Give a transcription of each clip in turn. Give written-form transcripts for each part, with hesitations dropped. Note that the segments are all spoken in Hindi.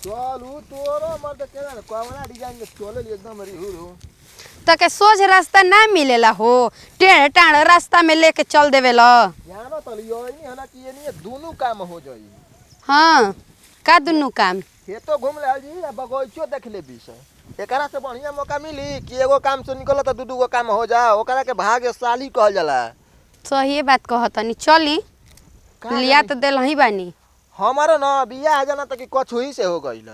चलू तोरो मर्द केना न कवना डिजाइन में चले एकदम रिहुरु। तो के सोझ रास्ता ना मिलेला हो, टेढ़ टाढ़ रास्ता में लेके चल देवेला। जानो तो लियो नहीं है ना कि ये नहीं दोनों काम हो जाई। हाँ का दुनू काम? खेतो घूम ले जी आ बगीचो देख ले बीस एकरा से बढ़िया मौका मिली कि एगो काम से निकल तो दू गो काम हो जा ओकरा के भाग्यशाली कहल जाला। सही बात कहतनी, चली लिया तो दिल ही बानी। हमारा ना बिया आ जाना तो कि कछुई से हो गइल।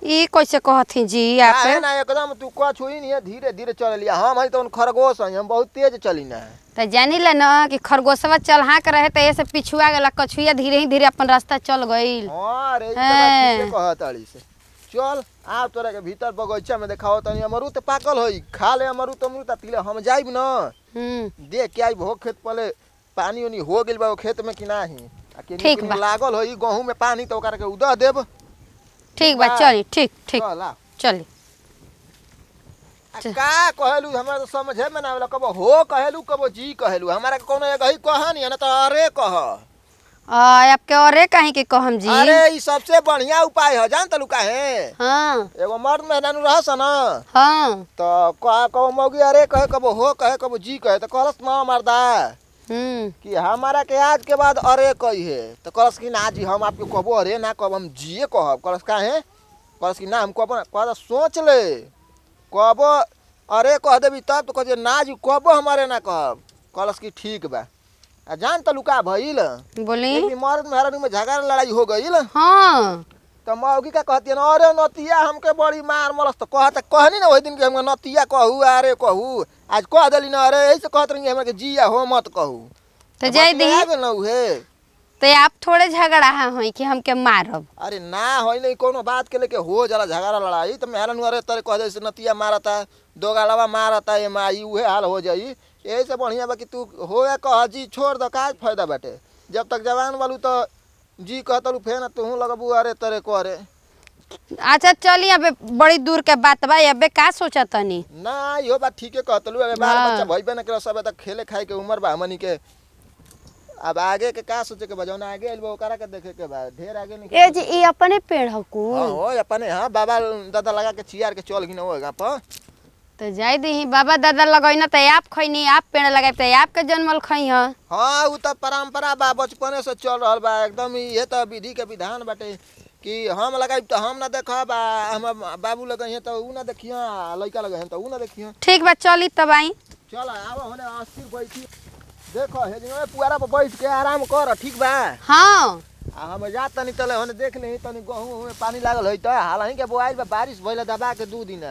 ई कैसे कहती जी आप? काहे ना एकदम तू कछुई नहीं है, धीरे धीरे चल लिया। हम हई तो खरगोश हई, हम बहुत तेज चली ना। तो जानी ला ना कि खरगोशवा चल हाँ के रहे तो ऐसे पिछुआ गला, कछुआ धीरे ही धीरे अपन रास्ता चल गइल। हां रे ई तो ठीक कहताड़ी से। चल आ तोरा के भीतर बगीचा में देखाओ तनी अमरूद पाकल होई, खा ले अमरूद अमरूद तिले हम जाइब ना। देख के आई भो खेत पले पानी उनी हो गेल बा खेत में कि नाही। आ के लागल होई गहूं में पानी तो ओकरा के उदह देब। ठीक बा चली, ठीक ठीक चली। का कहलू हमरा तो समझे में ना आवेला, कबो हो कहलू कबो जी कहलू। हमारा के कोनो एक ही कहानी है ना तो अरे कह। आपके औरे कहीं के कहम जी? अरे ई सबसे बढ़िया उपाय है, जान तलू काहे? हां एगो मर्द मेहरानू रहस ना। हां तो कबो मौगी अरे कहे, कबो हो कहे, कबो जी कहे। तो कहलस ना मर्दा कि हमारा के आज के बाद अरे कही है। तो कहलस कि ना जी हम आपके कबो अरे ना कब, हम जिए कहब। कहलस काहे? कहलस कि ना हम कबो कहदा सोच ले, कबो अरे कह देबी तब तो कहे ना जी कबो हमारे ना कहब। कहलस कि ठीक बा। आ जान तलू का भइल? बोली एक मर्द मेहरानू में झगड़ा लड़ाई हो गइल। हां तो मौगी का कहती न अरे नतिया हमके बड़ी मार मरस। तो कहता कहनी ना वही दिन के हम नतिया कहू अरे कहू, आज कह देली ना अरे ऐसे कहत रही हमरा के जिया हो मत कहू। तो जाई दी ना उहे। तो आप थोड़े झगड़ा होई कि हमके मारब? अरे ना होई नहीं, कोनो बात के लेके हो जाला झगड़ा लड़ाई तो मेहरानू अरे तरे कह दे से नतिया मारता, दो गालवा मारता, ए माई उहे हाल हो जाई। यही से बढ़िया बा कि तू होए कह जी छोड़ द, का फायदा बाटे। जब तक जवान वालू तो जी कहतलू फेन तू लगबू अरे तरे करे। अच्छा चली, अबे बड़ी दूर के बात बा, अबे का सोचतनी? ना इहो बात ठीके कहतलू। अबे बाल बच्चा भइबे न करे, सब तक खेले खाए के उम्र बा हमनी के। अब आगे के का सोचे के बा, जौन आगे आइल बा ओकरा के देखे के बा, ढेर आगे नहीं। ए जी ई अपने पेड़ हकू? हां हो अपने। हां बाबा दादा लगा के चियार के चल गिन होगा पर। तो जाई दी बाबा दादा लगैना तो आप खैनी, आप पेड़ लगाए तो आपके जन्मल खई ह। हां उ त परंपरा बा, बचपने से चल रहल बा एकदम। ये त विधि के विधान बाटे कि हम लगाई तो हम ना देखब, हम बाबू लगाई तो उ ना देखिया, लइका लगाई तो उ ना देखिया। ठीक बा चली तब आई। चल आवा होने अस्थिर बैठी, देखो हे जिंगा पुआरा पर बैठ के आराम कर, ठीक बा? हां हम जा तनी तले होने देख ले तनी गहूं में पानी लागल होई त हालही के बोआइल बा, बारिश भइला दबा के 2 दिन।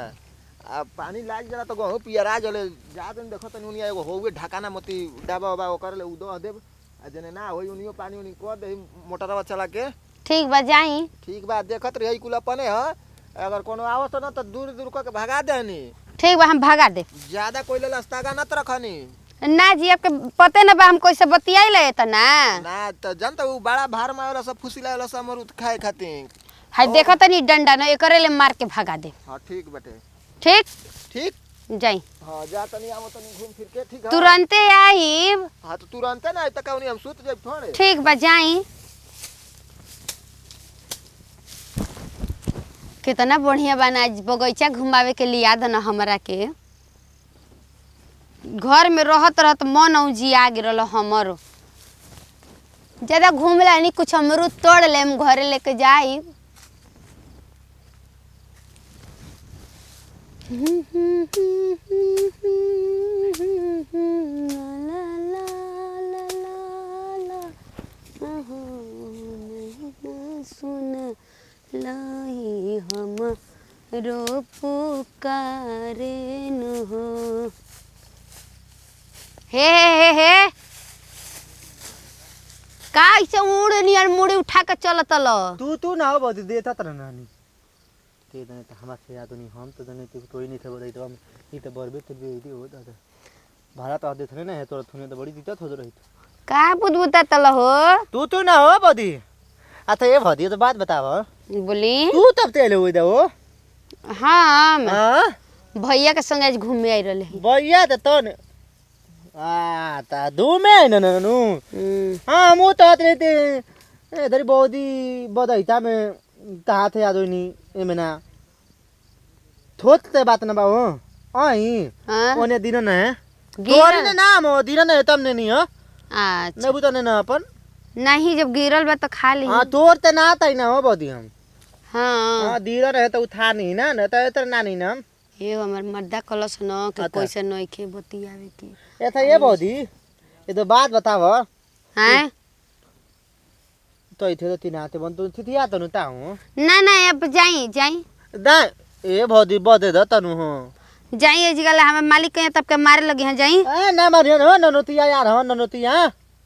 अब पानी लाग जाला तो गहूं पियरा जले जा तनी देखो तनी उनिया एगो होवे ढकाना मती डाबा बा ओकर ले उदह देब। आ जने ना होई उनियो पानी उनी कर दे मोटरवा चला के। ठीक बा जाई। ठीक बा देखत रही कुल अपने ह, अगर कोनो आवत न त दूर दूर क के भगा देनी। ठीक बा हम भगा दे। ज्यादा कोई ले लस्तागा न रखनी ना जी, आपके पते ना बा हम कैसे बतियाई ले त ना। ना त जनता उ बड़ा भार में वाला सब फुसिला वाला सब अमरूद खाए खातिर। हाय देखो तनी डंडा न एकरे ले मार के भगा दे। हां ठीक बटे। ठीक ठीक जाई। हां जा तनी आवो तनी घूम फिर के, ठीक है? तुरंते आईब। हां तो तुरंते ना त कौनी हम सुत जाब थोड़े। ठीक बा जाई। कितना बढ़िया बना, आज बगीचा घुमावे के लिया दन हमरा के। घर में रहत रहत मन औजिया गिरल हमर। ज्यादा घूमला नहीं, कुछ अमरूद तोड़ लेम घरे लेके जाई। सुन लाई हम रो पुकारे न हो। हे का ऐसे उड़नी और मुड़ी उठा के चलत ल? तू ना हो बदी देता तर नानी ते दने त हमरा से याद नहीं, हम तो दने तो ही नहीं थे बदई। तो हम ई त बरबे तो भी हो दादा भाड़ा तो देत ना है तोर थुने तो बड़ी दिक्कत हो रही। का बुदबुता तल हो? तू ना हो बदी। अच्छा ये भदी तो बात बताव। बोली तू तब तेले हो दे हो? हां हां भैया के संग आज घूमे आई रहले। भैया त तन आ ता दू में न नु। हां मु तो रहते इधर बौदी बदईता में कहाँ थे याद नहीं एमेना थोत ते बात न बाओ आई हाँ ओने दिन न है गिरल? तोरे ने नाम हो दिन न तमने नहीं हो अच्छा नहीं बुतने न अपन नहीं जब गिरल बा तो खा ली हां तोर ते ना तई ना हो बदी हम हाँ हां दिन रहे तो उठा नहीं ना न त तर ना नहीं ना ये हमर मर्दा कलश न के अच्छा। कैसे नहीं के बतियावे की ये था ये बदी ये तो बात बताव हैं तो इथे तो तीन आते बन तू थिया तनु ता हूं ना ना अब जाई जाई दा ए बदी बदे द तनु हो जाई आजकल हमें मालिक कहीं तब के मारे लगे हैं जाई ए ना मारियो न ननोतिया यार हो ननोतिया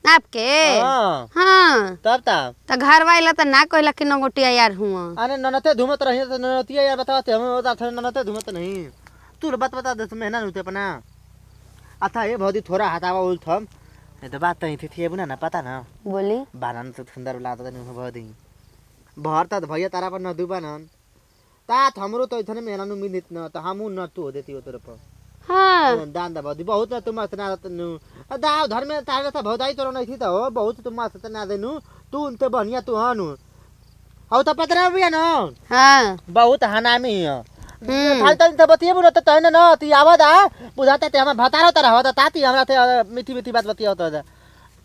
आपके हां हाँ तब तब तो घर वाला तो ना कहला कि नगोटिया यार हुआ अरे ननते धुमत रही तो ननतिया यार बताते हम उधर थे ननते धुमत नहीं तू बात बता दे मैं ना नुते अपना अच्छा ये बहुत ही थोड़ा हटावा उल थम ये तो बात नहीं थी बुना ना पता ना बोली बारन तो सुंदर लाता नहीं बहुत ही भरता भैया तारा पर न दुबा न तात हमरो तो इथने मेरा नु मिनित न तो हमू न तू देती हो तेरे पर हाँ दान दा बहुत बहुत तुम अतना नु दा धर्म में तारे से भौदाई तो नहीं थी तो बहुत तुम मस्त ना देनु तू उनते बनिया तू हानु हौ त पत्र भी न हाँ बहुत हनामी है खाली तनी त बतिए बुन त तहने न ती आवद आ बुझाते ते हम भतारो तरह हो त ताती हमरा थे मीठी मीठी बात बतिया त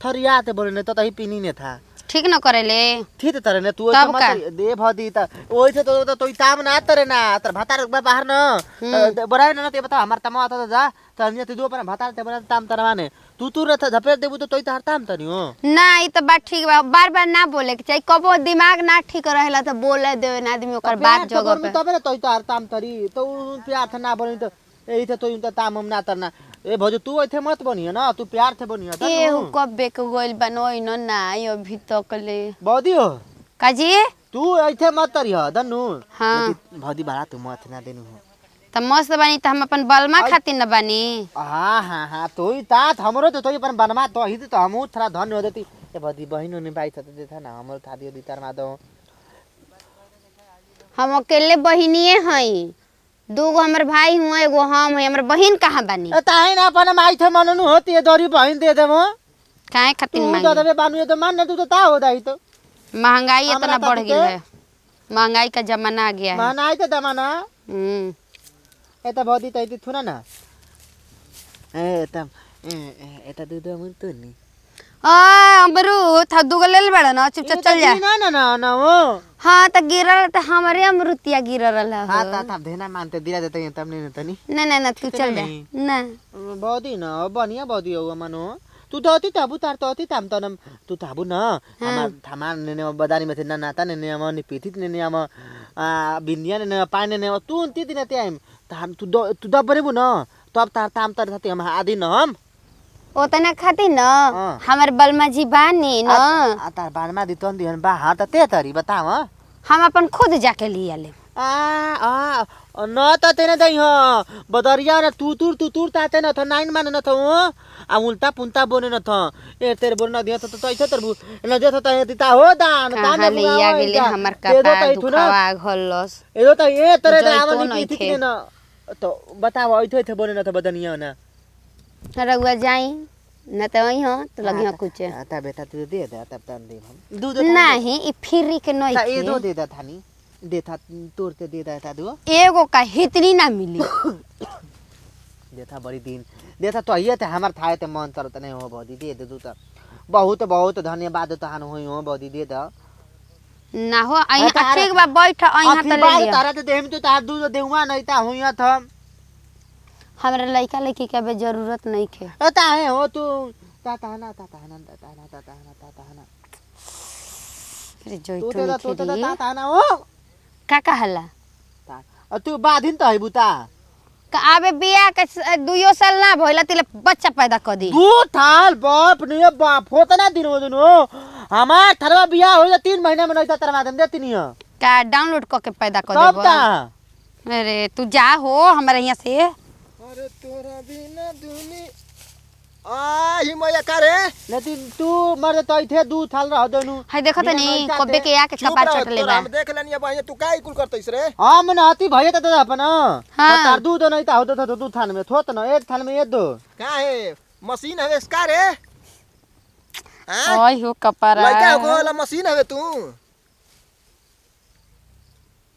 थरिया ते बोले न त तही पीनी ने था ठीक न करेले ठीक तरह ने तू तब का? दे भदी त ओइ से तो ताम ना तरे ना तर भतार बाहर न बराबर न ते बता हमर तमा त जा त अन्य ते दो पर भतार ते बरा ताम तरवाने तू न त झपेट देबू तो तोई तार ताम तनी हो ना ई तो बात ठीक बा बार बार ना बोले के चाहिए कबो दिमाग ना ठीक रहेला तो बोले देवे ना आदमी ओकर बात जगह पे तबे न तोई तार ताम तरी तो प्यार थ ना बनी तो एही थे तो उनता ताम हम ना तरना ए भौजी तू ऐथे मत बनियो ना तू प्यार थे बनियो त केहू कबे के गोइल बनोई न ना अभी तक ले बौदी हो काजी तू ऐथे मत तरियो दनु हाँ भौदी बाड़ा तू मत ना देनु हो त मस्त बानी त हम अपन बलमा खातिर न बानी हाँ हाँ हाँ तोई तात हमरो तो तोई पर बनमा तो ही तो हमू थोड़ा धन हो देती ए भौदी बहिनो ने बाई त देथा ना हमरो था दियो दी तरवा दो हम अकेले बहिनिए हई दूगो हमर भाई हुआ एगो हम है हमर बहिन कहाँ बानी ताहे ना अपन माई थे मननु होती है दरी बहिन दे देबो काहे खातिर तू मांगी दे देबे बानु तो मान तू तो ता हो दाई तो महंगाई इतना हमरा बढ़ खातिर गई है महंगाई का जमाना आ गया है मान आई तो दमाना हम्म एता भौदी तई थुना ना एता एता दूध मन तो नहीं अमरू था दूगो लेल बड़ा ना चुपचाप चल जा ना ना ना ना वो हाँ त गिरल त हमरे अमरुतिया गिरल है हां ता देना मानते दिला देते हैं तमने न तनी ना ना ना तू चल जा ना बौदी न बढ़िया बौदी हो मानो तू तो अति ताबू तार तो अति ताम तनम तू ताबू न हमार थमान ने बदानी में थे ना नाता ने हम नि पीथित ने हम बिंदिया ने पानी ने तू अंति दिन ते हम ताम तू दबरेबू न तब तार ताम तर थते हम आदि न हम ओतना खातिर न हमर बलमा जी बानी न आ तार बारमा दी तन दिहन बा हां त ते तरी बताव हम अपन खुद जाके लिया ले आ न त तेने दई हो बदरिया न तू ताते न थ नाइन मान न थ आ उल्टा पुंता बोने न थ ए तेरे बोन न दिया त ऐसे तरबू न जे त दिता हो दान कहाँ लिया गेले हमर कपार दुखावा घलस एदो त ए तरे जैतो दावन नहीं की थे। थी न तो बताव ऐथे बोने न थ बदनिया न रगुआ जाई न त वही हो तो लगी हो कुछ ता बेटा तू दे दे तब तन दे हम दूध नहीं ई फ्री के नहीं ता ए थे दो दे दा थानी देथा तोड़ के दे दा ता दो एगो का हितनी ना मिली देथा बड़ी दिन देथा तो ये ते हमर थाए ते मन तरत नहीं हो बौदी दे दे तू त बहुत बहुत धन्यवाद तहान होई हो बौदी दे दा ना हो आई ठीक बा बैठ आई हां त ले लिया तारा ते देम तो तार दूध देउवा नहीं ता होइया था हमरा लइका लइकी के बे जरूरत नहीं खे ता है हो तू ता ताना अरे तू जोइतो ते नहीं तू ते खेली ता ताना हो का कहला तू बाधिन त है बुता का आबे बिया के 2 साल ना भइला तिले बच्चा पैदा कर दी दू थाल बाप ने बाप होतना दिन हो जनो हमार थरवा बिया हो जा 3 महीना में नहीं ता तरवा देम देती नहीं का डाउनलोड क के पैदा कर तब देबो ता अरे तू जा हो हमरा यहाँ से अरे तोरा बिना दुनी आ ही मैया का रे लेकिन तू मर तो थे 2 थाल रह देनु है देखो त नहीं कबे के आके चुप कपार रह, चट ले तोरा बा हम देख लेनी बहिनी तू काई कुल करतइस रे हम नहती भइए त अपन हाँ। तार दूध नहीं ता होत त 2 थाल में थोत न एक थाल में ये दो काहे मशीन हवे इसका रे हां ओय हो कपारा लइका को वाला मशीन हवे तू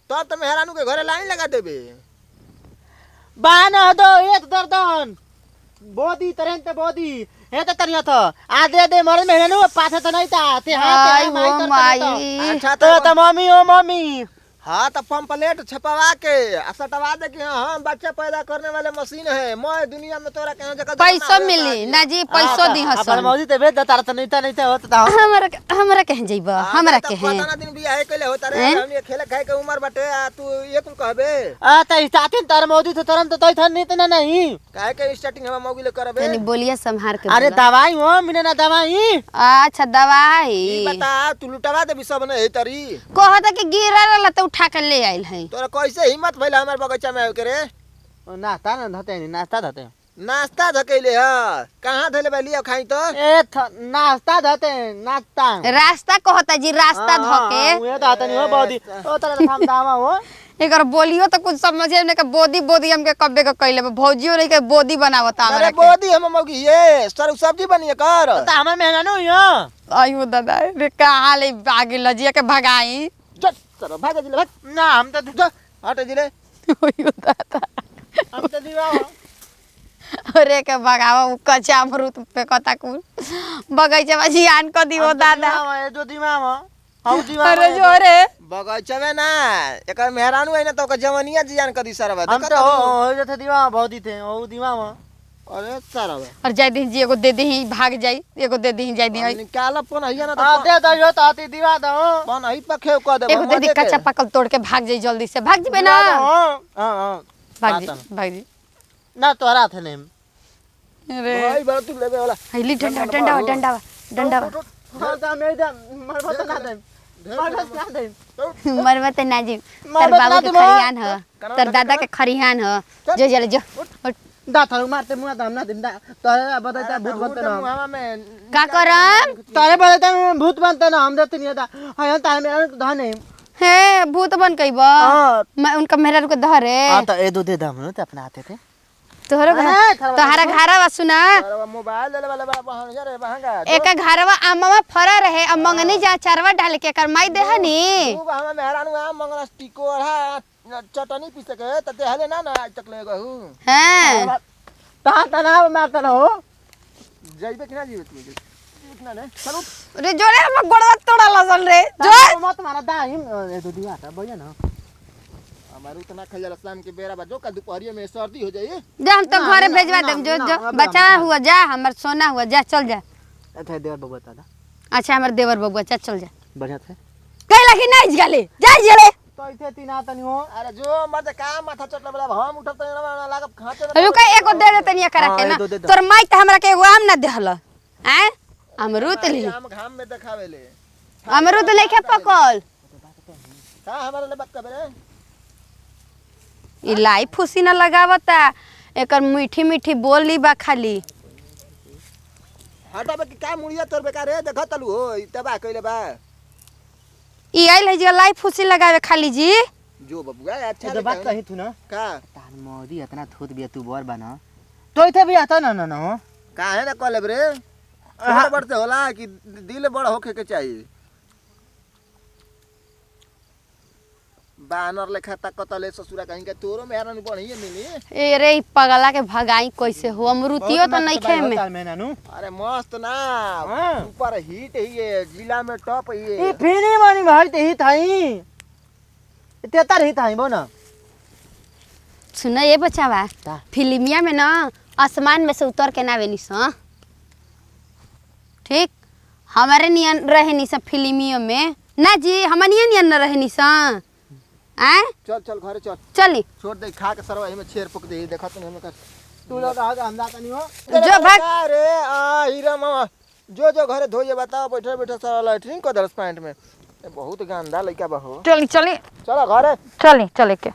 तब तो मेहरानू के घरे लाइन लगा देबे। बान दो एक दर्दन बोदी तरन ते बोदी हे त तरिया त आधे दे मर मेहननु पाछे त नहीं ता ते हां ते माई तर अच्छा तो त मम्मी ओ मम्मी हाँ तो पंपलेट छपवा के सटवा दे कि हाँ बच्चा पैदा करने वाले मशीन है। मैं दुनिया में तोरा कहीं जगह पैसा मिली ना जी, पैसा दी अपन हसन मौजी ते बेद तार त नहीं ता होत ता हमरा कहे जइबा, हमरा कहे पता ना दिन बियाह कइले होता रे। हमनी खेले खाए के उम्र बाटे तू ये कुल कहबे आ त स्टार्टिंग तार मौजी त तरन त तई थन नहीं त नहीं काहे के स्टार्टिंग हम मौगी ले करबे। तनी बोलिए संभार के अरे दवाई हो मिने ना दवाई। अच्छा दवाई ई बता तू लुटवा दे सब ने हे तरी कहता कि गिरा रहला त उठा के ले आइल है। तोरा कैसे हिम्मत भइल हमर बगीचा में आके रे। नाश्ता न धते नाश्ता धते नाश्ता धकैले ह कहां धले बा लिया खाई तो ए नाश्ता धते नाश्ता रास्ता कहता जी, रास्ता धके उहे त तनी हो बौदी ओ तरह हम दावा हो एकर बोलियो तो कुछ समझे ने के बोदी बोदी हमके कब्बे के कइले भौजियो रे के बोदी बनावता हमरा अरे के। बोदी हम मौगी ये सर सब्जी बनिए कर त हमर मेहननु यो आयु दादा रे कहां ले आगे लजिया के भगाई। चल सर भाग जिले भाग ना हम त जा हट जिले आयु दादा हम त दिवा अरे के भगावा उ कच्चा अमरूद पे कता कुल बगैचा में जियान क दियो दादा। जो दिमाग हम दिमाग अरे जो रे बगैचा में ना एकर मेहरानू है ना तो ओकर जवनिया जियान कदी सरवा हम त हो जथे दिमाग बहुदी थे ओ दिमाग अरे सरवा और जाय दी जी एगो दे दी भाग जाई, एगो दे दी जाय दी निकाल पन है ना आ तो दे दो यो त दिवा दो पन है पखे क दे एगो दे दी कच्चा पकल तोड़ के भाग जाई जल्दी से, भाग जीबे ना हां हां भाग जी ना तोरा थे ने अरे भाई बड़ा तू लेबे वाला हैली डंडा डंडा डंडा डंडा हां त मैं दे मर बत ना दे मर बत ना दे मरवत ना जी, तर बाबू के खरियान ह, तर दादा के खरियान ह, जो जले जो दा थरु मारते मुआ त हम ना दिन दा तोरे बताता भूत बनते ना मुहावा में का करम तारे बताता भूत बनते ना हम देते नहीं था हां तारे में धन है हे भूत बन कइबा हां मैं उनका मेहरा को धरे हां त ए दो दे दम न त अपना आते थे तोहरो तोहरा घरवा सुना सरवा मोबाइल ले वाला बड़ा बहन रे महंगा एक घरवा आमवा फरा रहे अब मंगनी जा चारवा डाल के कर माई देहनी तू हम मेहरानू आ मंगला टिकोड़ा चटनी पीस के त देहले ना ना आज तक ले गहू हां ता तना मारता ना हो जइबे कि ना जीवे तू इतना ने चलो रे जोरे हम गोड़वा तोड़ा लसन रे जो मत मारा दा हिम ए दो दिवा त भैया ना हमारू तना खजल शाम के बेरा बा जो का दोपहरिया में सर्दी हो जाई जा हम तो घरे भेजवा देम जो जो बचा हुआ जा हमर सोना हुआ जा चल जा। अच्छा देवर बबुआ दादा अच्छा हमर देवर बबुआ चल जा बढ़िया थे कहला कि नहीं गले जा जले तो इथे तीन तनी हो अरे जो मर्द का माथा चटले वाला हम उठत ना लागब खाते रुका एको दे दे तनिया करा के ना तोर माई त हमरा के एगो आम ना देहल हैं अमरूद ली हम घाम में देखावेले अमरूद लेके पकल का हमारे ले बात करे ई लाई फुसी ना लगावता एकर मीठी मीठी बोली बा खाली हटाबे कि का मुड़िया तोर बेकार रे देख तलू हो तबा कइले बा ई आइल है जे लाई फुसी लगावे खाली जी जो बबुआ अच्छा तो बात कही तू ना का तार मोदी इतना थोत बिया तू बर बना तो इथे भी आता ना ना ना हो का है ना कॉलेब रे हर बढ़ते होला कि दिल बड़ा होके के चाहिए बानर लेखा तकतले ससुरा कहीं के तोरो मेहरान बढ़िए मिली ए रे ई पगला के भगाई कैसे हो अमरूतियो तो नहीं खे में अरे मस्त ना ऊपर हीट ही है जिला में टॉप ही ई है फिनी मानी घर ते ही थाई तेतर ही थाई बोना सुनो ये बचावा का? फिल्मिया में ना आसमान में से उतर के ना वेली स ठीक हमारे नियन रहे नी सब फिल्मियों में ना जी हमनिया नियन न रहे नी स हैं चल चल घरे चल चली छोड़ दे खा के सरवा में छेर पुक दे देखत नहीं हम कर तू लोग आ हम जाता नहीं हो जो भाग अरे आ हीरा मामा जो घरे धोइए बताओ बैठे बैठे सारा लैट्रिन को दरस पैंट में बहुत गंदा लइका बा हो चली चली चलो घरे चली चले के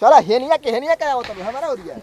चलो हेनिया के आवत हमारा ओरिया